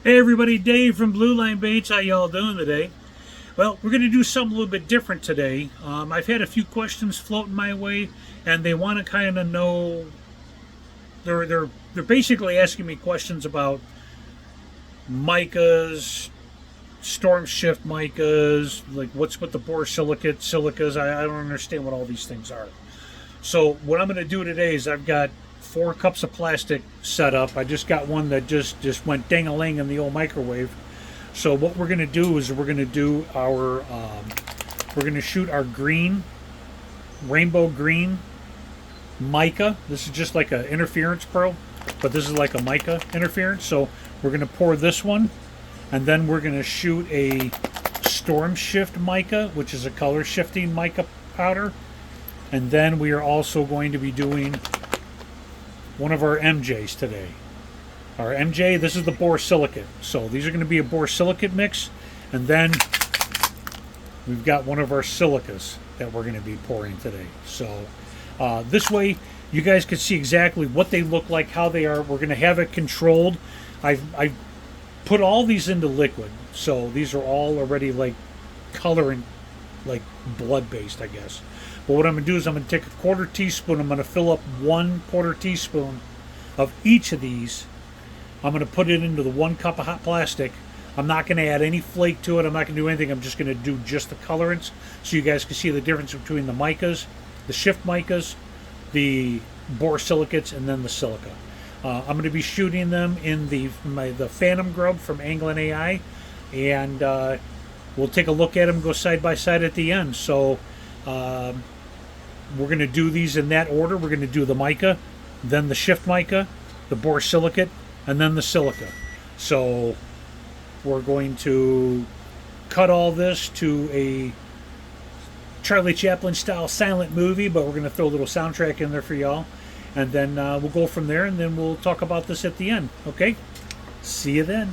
Hey everybody, Dave from Blue Line Baits. How y'all doing today? Well, we're going to do something a little bit different today. I've had a few questions floating my way, and they want to kind of know. They're basically asking me questions about micas, storm shift micas, like what's with the borosilicate, silicas. I don't understand what all these things are. So what I'm going to do today is I've got 4 cups of plastic set up. I just got one that just went ding-a-ling in the old microwave. So what we're going to do is we're going to do our we're going to shoot our green, rainbow green mica. This is just like an interference pearl, but this is like a mica interference. So we're going to pour this one, and then we're going to shoot a storm shift mica, which is a color shifting mica powder. And then we are also going to be doing one of our MJs today. Our MJ, this is the borosilicate. So these are going to be a borosilicate mix. And then we've got one of our silicas that we're going to be pouring today. So this way you guys can see exactly what they look like, how they are. We're going to have it controlled. I've put all these into liquid. So these are all already like coloring, like blood based, I guess. But what I'm going to do is I'm going to take a 1/4 teaspoon. I'm going to fill up 1/4 teaspoon of each of these. I'm going to put it into the 1 cup of hot plastic. I'm not going to add any flake to it. I'm not going to do anything. I'm just going to do just the colorants so you guys can see the difference between the micas, the shift micas, the borosilicates, and then the silica. I'm going to be shooting them in the Phantom Grub from Anglin AI, and we'll take a look at them, go side by side at the end. So we're going to do these in that order. We're going to do the mica, then the shift mica, the borosilicate, and then the silica. So we're going to cut all this to a Charlie Chaplin style silent movie, but we're going to throw a little soundtrack in there for y'all. And then we'll go from there, and then we'll talk about this at the end. Okay? See you then.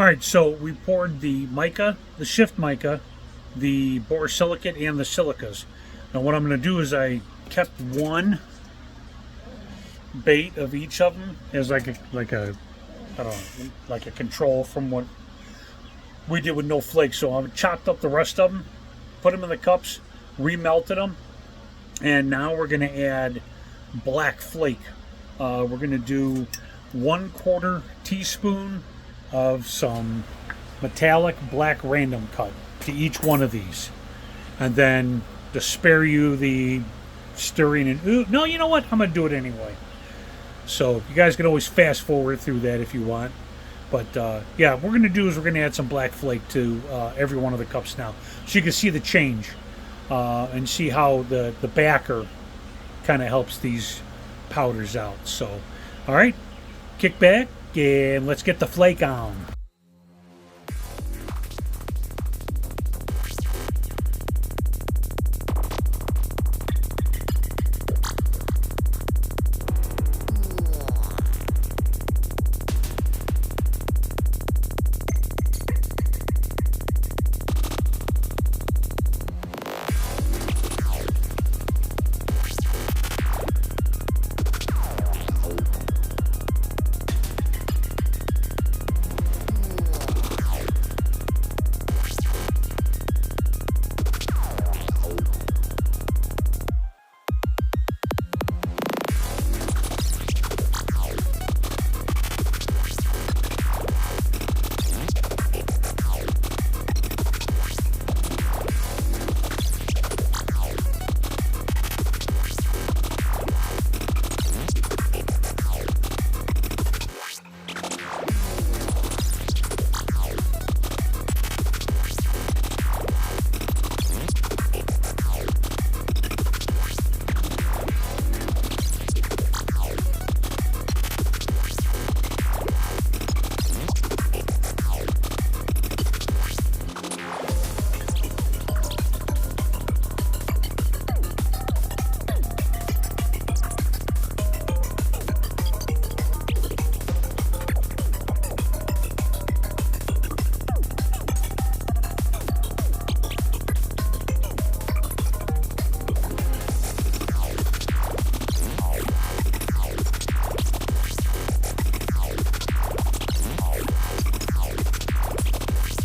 All right, so we poured the mica, the shift mica, the borosilicate, and the silicas. Now what I'm going to do is I kept one bait of each of them as like a I don't know, like a control from what we did with no flakes. So I chopped up the rest of them, put them in the cups, remelted them, and now we're going to add black flake. We're going to do 1/4 teaspoon of some metallic black random cut to each one of these, and then to spare you the stirring and ooh, no, you know what? I'm going to do it anyway. So you guys can always fast forward through that if you want. But yeah, what we're going to do is we're going to add some black flake to every one of the cups now. So you can see the change and see how the backer kind of helps these powders out. So, all right, kick back and let's get the flake on.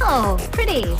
Oh, pretty.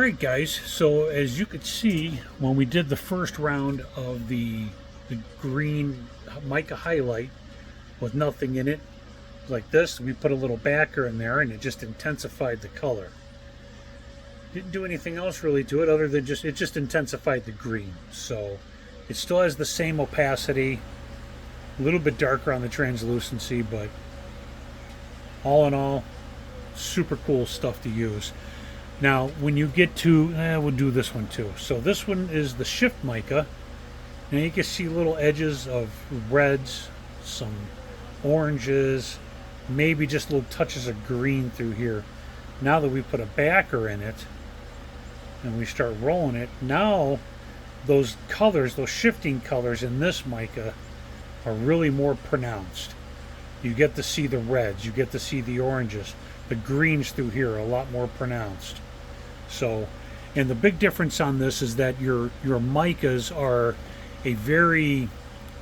Alright guys, so as you could see when we did the first round of the green mica highlight with nothing in it like this, we put a little backer in there and it just intensified the color. Didn't do anything else really to it other than it just intensified the green. So it still has the same opacity, a little bit darker on the translucency, but all in all, super cool stuff to use. Now, when you get to, we'll do this one too. So this one is the shift mica. Now you can see little edges of reds, some oranges, maybe just little touches of green through here. Now that we put a backer in it and we start rolling it, now those colors, those shifting colors in this mica are really more pronounced. You get to see the reds, you get to see the oranges. The greens through here are a lot more pronounced. So, and the big difference on this is that your micas are a very,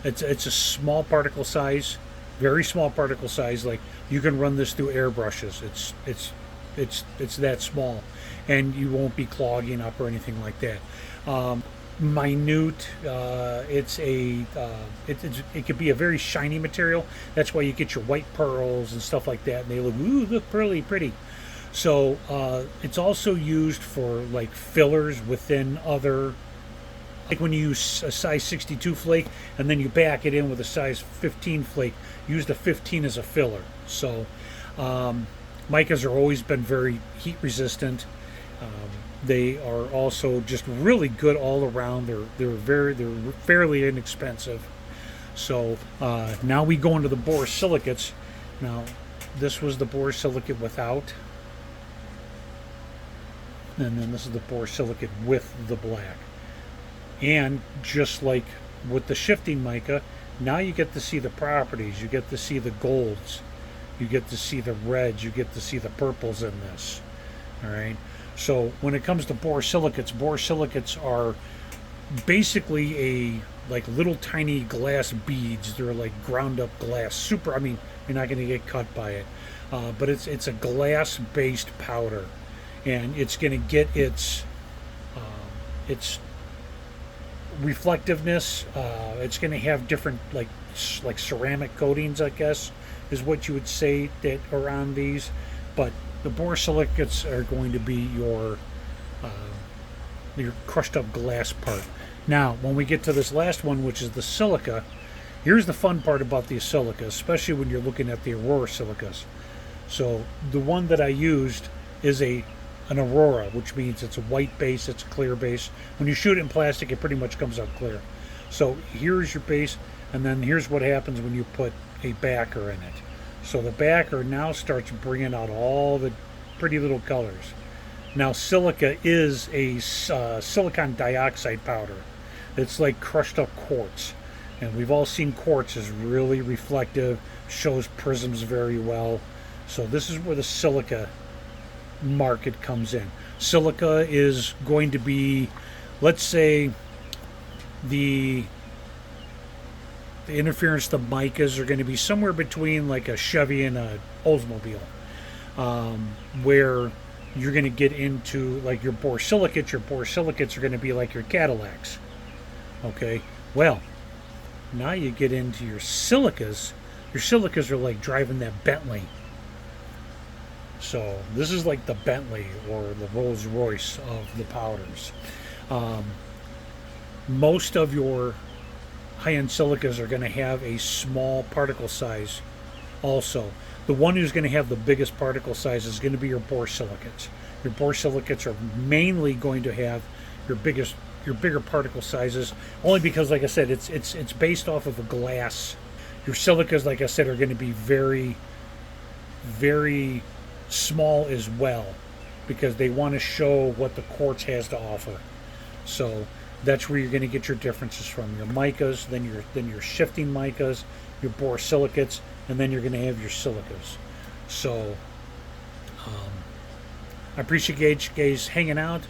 it's a small particle size, very small particle size. Like you can run this through airbrushes. It's that small, and you won't be clogging up or anything like that. Minute, it could be a very shiny material. That's why you get your white pearls and stuff like that, and they look pearly pretty. So it's also used for like fillers within other, like when you use a size 62 flake and then you back it in with a size 15 flake, use the 15 as a filler. So micas have always been very heat resistant. They are also just really good all around. They're fairly inexpensive. So now we go into the borosilicates. Now this was the borosilicate without, and then this is the borosilicate with the black. And just like with the shifting mica, now you get to see the properties. You get to see the golds, you get to see the reds, you get to see the purples in this. All right. So when it comes to borosilicates are basically a like little tiny glass beads. They're like ground up glass. I mean, you're not going to get cut by it, but it's a glass based powder, and it's going to get its reflectiveness. It's going to have different like ceramic coatings, I guess, is what you would say that are on these, but the borosilicates are going to be your crushed up glass part. Now, when we get to this last one, which is the silica, here's the fun part about the silica, especially when you're looking at the Aurora silicas. So the one that I used is an Aurora, which means it's a white base, it's a clear base. When you shoot it in plastic, it pretty much comes out clear. So here's your base, and then here's what happens when you put a backer in it. So the backer now starts bringing out all the pretty little colors. Now silica is a silicon dioxide powder. It's like crushed up quartz. And we've all seen quartz is really reflective, shows prisms very well. So this is where the silica market comes in. Silica is going to be, let's say, the interference, the micas are going to be somewhere between like a Chevy and a Oldsmobile, where you're going to get into like your borosilicates are going to be like your Cadillacs. Okay, well, now you get into your silicas. Your silicas are like driving that Bentley. So this is like the Bentley or the Rolls Royce of the powders. Most of your high-end silicas are going to have a small particle size also. The one who's going to have the biggest particle size is going to be your borosilicates. Your borosilicates are mainly going to have your bigger particle sizes, only because, like I said, it's based off of a glass. Your silicas, like I said, are going to be very, very small as well, because they want to show what the quartz has to offer. So that's where you're going to get your differences from. Your micas, then your shifting micas, your borosilicates, and then you're going to have your silicas. So I appreciate you guys hanging out.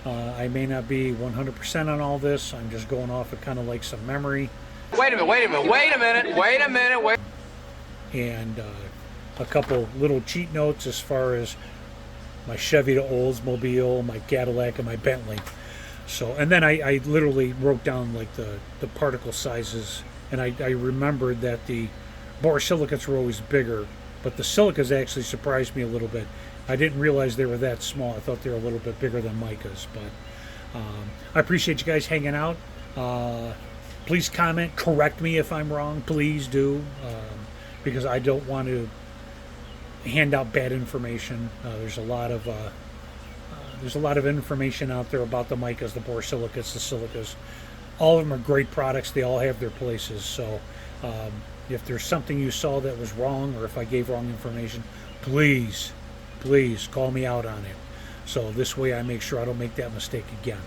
I may not be 100% on all this. I'm just going off of kind of like some memory. Wait a minute. And a couple little cheat notes as far as my Chevy to Oldsmobile, my Cadillac, and my Bentley. So, and then I literally wrote down like the particle sizes, and I remembered that the borosilicates were always bigger, but the silicas actually surprised me a little bit. I didn't realize they were that small. I thought they were a little bit bigger than micas, but I appreciate you guys hanging out. Please comment, correct me if I'm wrong. Please do, because I don't want to hand out bad information. There's a lot of information out there about the micas, the borosilicates, the silicas. All of them are great products. They all have their places. So if there's something you saw that was wrong, or if I gave wrong information, please call me out on it. So this way I make sure I don't make that mistake again.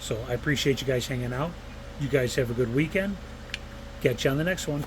So I appreciate you guys hanging out. You guys have a good weekend. Catch you on the next one.